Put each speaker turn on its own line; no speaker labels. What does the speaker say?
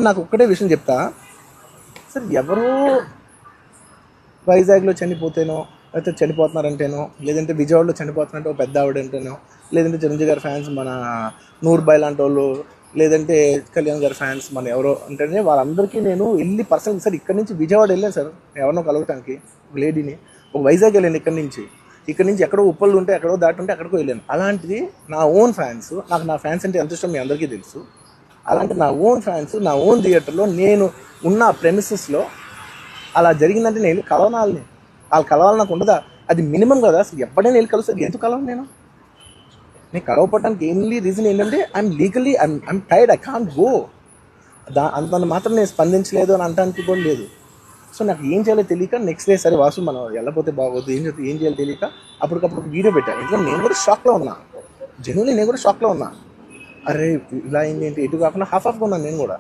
నాకు ఒక్కటే విషయం చెప్తా సార్, ఎవరో వైజాగ్లో చనిపోతేనో, లేకపోతే చనిపోతున్నారంటేనో, లేదంటే విజయవాడలో చనిపోతున్నారంటే ఒక పెద్ద ఆవిడంటేనో, లేదంటే చిరంజీవి గారి ఫ్యాన్స్ మన నూర్బాయ్ లాంటి వాళ్ళు, లేదంటే కళ్యాణ్ గారి ఫ్యాన్స్ మన ఎవరో అంటేనే వాళ్ళందరికీ నేను వెళ్ళి పర్సనల్ సార్ ఇక్కడ నుంచి విజయవాడ వెళ్ళాను సార్ ఎవరినో కలవటానికి, ఒక లేడీని, ఒక వైజాగ్ వెళ్ళాను ఇక్కడ నుంచి ఎక్కడో ఉప్పళ్ళు ఉంటే ఎక్కడో దాటి ఉంటే అక్కడికో వెళ్ళాను. అలాంటిది నా ఓన్ ఫ్యాన్స్, నాకు నా ఫ్యాన్స్ అంటే ఎంత ఇష్టం మీ అందరికీ తెలుసు. అలాంటి నా ఓన్ ఫ్యాన్స్ నా ఓన్ థియేటర్లో నేను ఉన్న ప్రెమిసెస్లో అలా జరిగిందంటే నేను కలవనాలని, వాళ్ళు కలవాలి నాకు ఉండదా? అది మినిమం కదా. అసలు ఎప్పుడైనా వెళ్ళి కలుస్తుంది, ఎందుకు కలవను నేను కలవపడటానికి ఏంలీ రీజన్ ఏంటంటే I'm legally I'm tired, I can't go. అంత మాత్రం నేను స్పందించలేదు అని అనడానికి కూడా లేదు. సో నాకు ఏం చేయాలో తెలియక నెక్స్ట్ డే సరే వాసు మనం వెళ్ళకపోతే బాగోదు, ఏం చేయాలో తెలియక అప్పటికప్పుడు వీడియో పెట్టాను. ఎందుకంటే నేను కూడా షాక్లో ఉన్నా, జెన్యున్లీ నేను కూడా షాక్లో ఉన్నా. అరే ఇలా అయింది ఏంటి, ఎటు కాకుండా హాఫ్గా ఉన్నాను నేను కూడా.